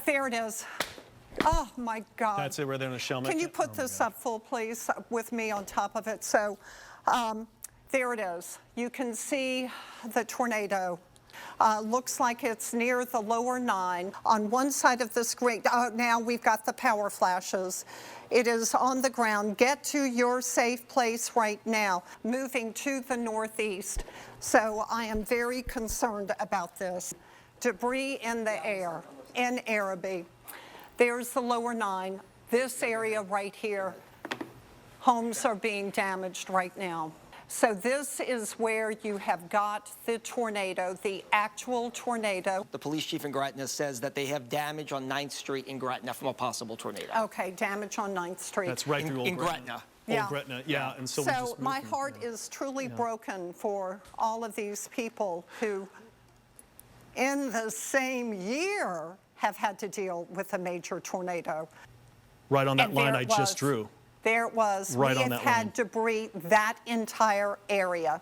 There it is. Oh my God. That's it, where they're in a shell. Can you put this up full, please, with me on top of it? So there it is. You can see the tornado. Looks like it's near the lower 9. On one side of the screen, now we've got the power flashes. It is on the ground. Get to your safe place right now, moving to the northeast. So I am very concerned about this. Debris in the air, in Araby. There's the lower 9. This area right here, homes are being damaged right now. So this is where you have got the tornado, the actual tornado. The police chief in Gretna says that they have damage on 9th Street in Gretna from a possible tornado. Okay, damage on 9th Street. That's right through Old Gretna. Old Gretna, yeah. And so my heart is truly broken for all of these people who, in the same year, have had to deal with a major tornado. Right on that line I just drew. There it was. Right we on have that had line. debris that entire area.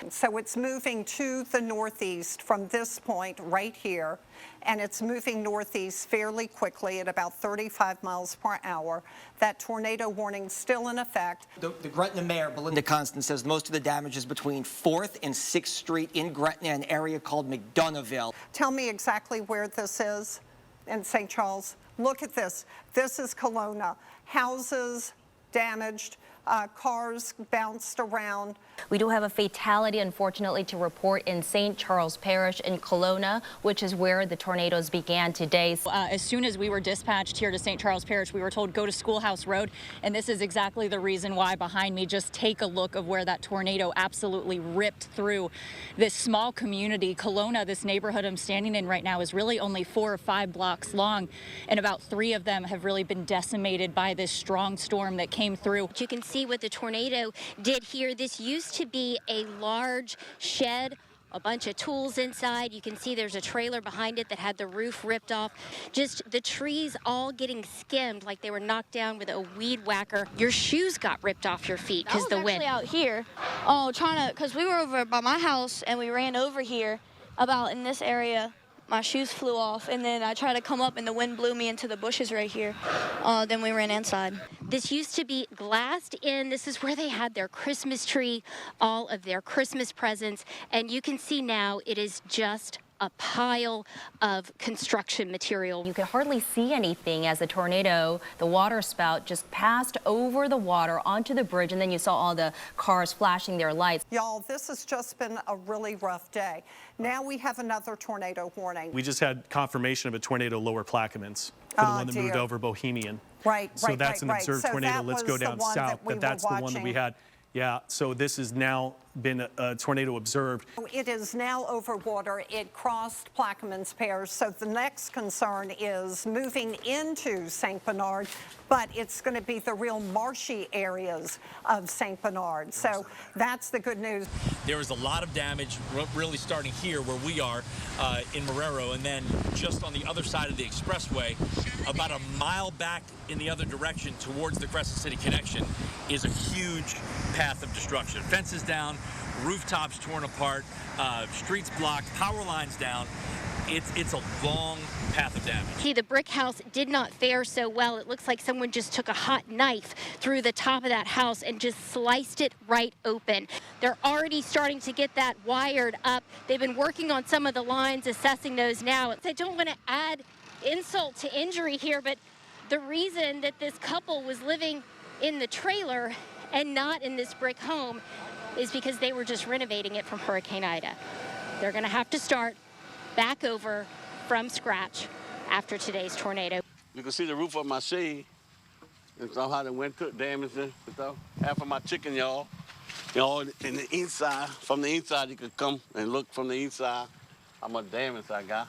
So it's moving to the northeast from this point right here, and it's moving northeast fairly quickly at about 35 miles per hour. That tornado warning still in effect. The Gretna mayor, Belinda Constant, says most of the damage is between 4th and 6th Street in Gretna, an area called McDonoughville. Tell me exactly where this is in St. Charles. Look at this. This is Kelowna. Houses damaged, cars bounced around. We do have a fatality, unfortunately, to report in St. Charles Parish in Kelowna, which is where the tornadoes began today. As soon as we were dispatched here to St. Charles Parish, we were told go to Schoolhouse Road, and this is exactly the reason why. Behind me, just take a look of where that tornado absolutely ripped through this small community. Kelowna, this neighborhood I'm standing in right now, is really only 4 or 5 blocks long, and about 3 of them have really been decimated by this strong storm that came through. You can see what the tornado did here. This used to be a large shed, a bunch of tools inside. You can see there's a trailer behind it that had the roof ripped off. Just the trees all getting skimmed like they were knocked down with a weed whacker. Your shoes got ripped off your feet because the wind. Out here, because we were over by my house and we ran over here about in this area. My shoes flew off, and then I tried to come up, and the wind blew me into the bushes right here. Then we ran inside. This used to be glassed in. This is where they had their Christmas tree, all of their Christmas presents, and you can see now it is just a pile of construction material. You could hardly see anything as the tornado, the water spout, just passed over the water onto the bridge, and then you saw all the cars flashing their lights. Y'all, this has just been a really rough day. Now we have another tornado warning. We just had confirmation of a tornado lower Plaquemines for the one that moved over Bohemian. Right, so that's an observed tornado. Let's go down south, but that's the one that we had. Yeah, so this has now been a tornado observed. It is now over water. It crossed Plaquemines Parish, so the next concern is moving into St. Bernard, but it's going to be the real marshy areas of St. Bernard. So that's the good news. There was a lot of damage really starting here where we are in Marrero, and then just on the other side of the expressway, about a mile back in the other direction towards the Crescent City connection is a huge path of destruction. Fences down, rooftops torn apart, streets blocked, power lines down. It's a long path of damage. See, the brick house did not fare so well. It looks like someone just took a hot knife through the top of that house and just sliced it right open. They're already starting to get that wired up. They've been working on some of the lines, assessing those now. I don't want to add insult to injury here, but the reason that this couple was living in the trailer and not in this brick home is because they were just renovating it from Hurricane Ida. They're going to have to start back over from scratch after today's tornado. You can see the roof of my shade and somehow the wind took damage and stuff. Half of my chicken yard, in the inside, from the inside you could come and look from the inside how much damage I got.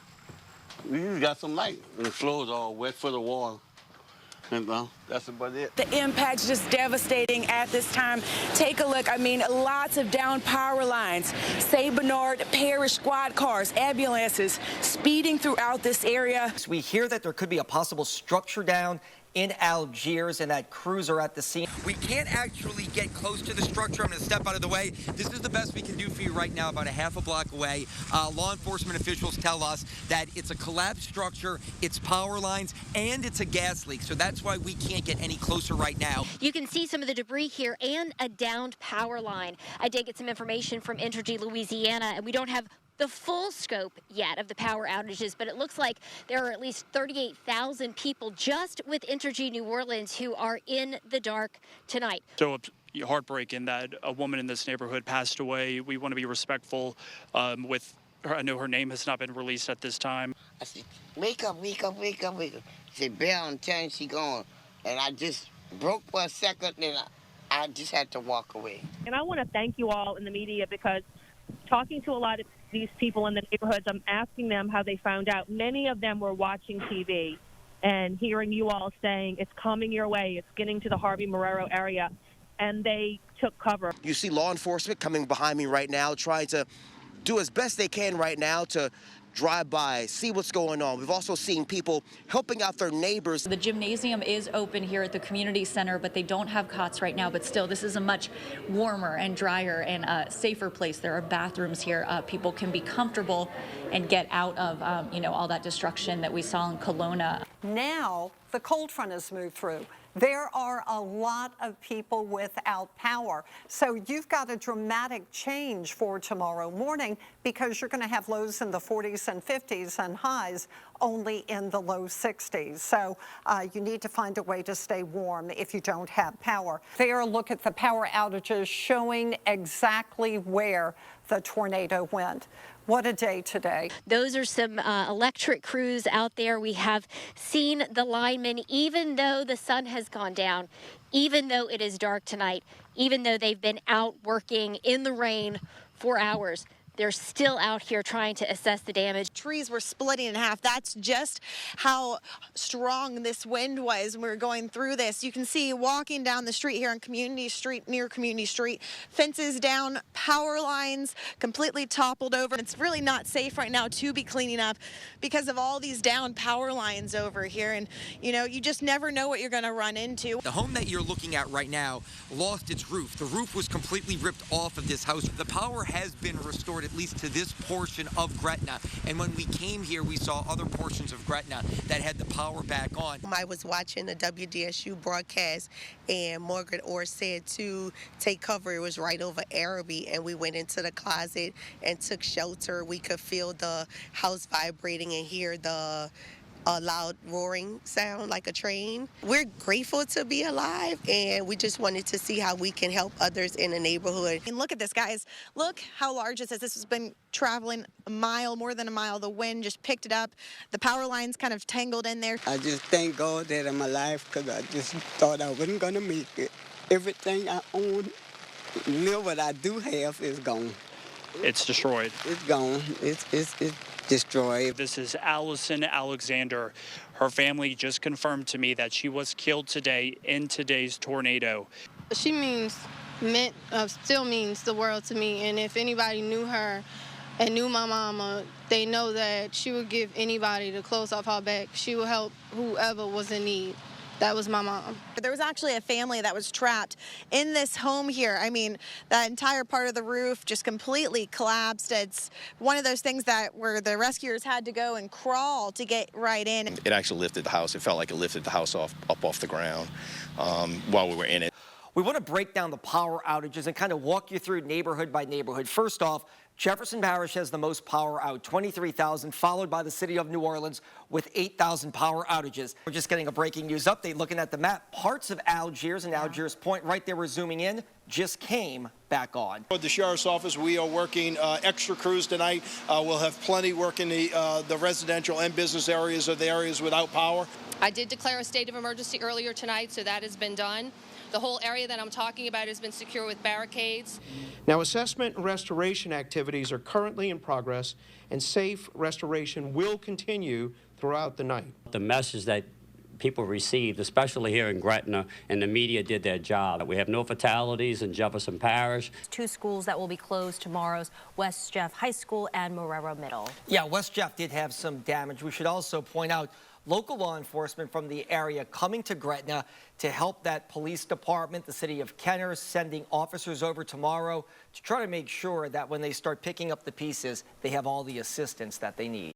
We just got some light and the floor's all wet for the water. And That's about it. The impact's just devastating at this time. Take a look. I mean, lots of down power lines. St. Bernard Parish squad cars, ambulances speeding throughout this area. We hear that there could be a possible structure down in Algiers and that crews are at the scene. We can't actually get close to the structure. I'm going to step out of the way. This is the best we can do for you right now, about a half a block away. Law enforcement officials tell us that it's a collapsed structure, it's power lines, and it's a gas leak. So that's why we can't get any closer right now. You can see some of the debris here and a downed power line. I did get some information from Entergy Louisiana, and we don't have the full scope yet of the power outages, but it looks like there are at least 38,000 people just with Entergy New Orleans who are in the dark tonight. So heartbreaking that a woman in this neighborhood passed away. We want to be respectful with her. I know her name has not been released at this time. I said, wake up, wake up, wake up, wake up. She said, Bell, I'm telling you, she gone. And I just broke for a second, and I just had to walk away. And I want to thank you all in the media, because talking to a lot of these people in the neighborhoods, I'm asking them how they found out. Many of them were watching TV and hearing you all saying it's coming your way, it's getting to the Harvey-Marrero area, and they took cover. You see law enforcement coming behind me right now, trying to do as best they can right now to drive by, see what's going on. We've also seen people helping out their neighbors. The gymnasium is open here at the community center, but they don't have cots right now. But still, this is a much warmer and drier and safer place. There are bathrooms here. People can be comfortable and get out of, all that destruction that we saw in Kelowna. Now, the cold front has moved through. There are a lot of people without power. So you've got a dramatic change for tomorrow morning, because you're going to have lows in the 40s and 50s and highs only in the low 60s. So you need to find a way to stay warm if you don't have power. There, a look at the power outages showing exactly where the tornado went. What a day today. Those are some electric crews out there. We have seen the linemen, even though the sun has gone down, even though it is dark tonight, even though they've been out working in the rain for hours. They're still out here trying to assess the damage. Trees were splitting in half. That's just how strong this wind was when we were going through this. You can see walking down the street here on Community Street, near Community Street, fences down, power lines completely toppled over. It's really not safe right now to be cleaning up because of all these down power lines over here. And, you just never know what you're going to run into. The home that you're looking at right now lost its roof. The roof was completely ripped off of this house. The power has been restored, at least to this portion of Gretna. And when we came here, we saw other portions of Gretna that had the power back on. I was watching the WDSU broadcast, and Margaret Orr said to take cover. It was right over Araby, and we went into the closet and took shelter. We could feel the house vibrating and hear the loud roaring sound like a train. We're grateful to be alive, and we just wanted to see how we can help others in the neighborhood. And look at this, guys. Look how large this is. This has been traveling a mile, more than a mile. The wind just picked it up. The power lines kind of tangled in there. I just thank God that I'm alive, because I just thought I wasn't going to make it. Everything I own, little what I do have, is gone. It's destroyed. It's gone. It's destroyed. This is Allison Alexander. Her family just confirmed to me that she was killed today in today's tornado. She still means the world to me, and if anybody knew her and knew my mama, they know that she would give anybody the clothes off her back. She would help whoever was in need. That was my mom. There was actually a family that was trapped in this home here. I mean, that entire part of the roof just completely collapsed. It's one of those things where the rescuers had to go and crawl to get right in. It actually lifted the house. It felt like it lifted the house up off the ground while we were in it. We want to break down the power outages and kind of walk you through neighborhood by neighborhood. First off, Jefferson Parish has the most power out, 23,000, followed by the city of New Orleans with 8,000 power outages. We're just getting a breaking news update. Looking at the map, parts of Algiers and Algiers Point, right there we're zooming in, just came back on. With the Sheriff's Office, we are working extra crews tonight. We'll have plenty working the residential and business areas of the areas without power. I did declare a state of emergency earlier tonight, so that has been done. The whole area that I'm talking about has been secure with barricades. Now, assessment and restoration activities are currently in progress, and safe restoration will continue throughout the night. The message that people received, especially here in Gretna, and the media did their job. We have no fatalities in Jefferson Parish. 2 schools that will be closed tomorrow's West Jeff High School and Marrero Middle. Yeah, West Jeff did have some damage. We should also point out local law enforcement from the area coming to Gretna to help that police department, the city of Kenner, sending officers over tomorrow to try to make sure that when they start picking up the pieces, they have all the assistance that they need.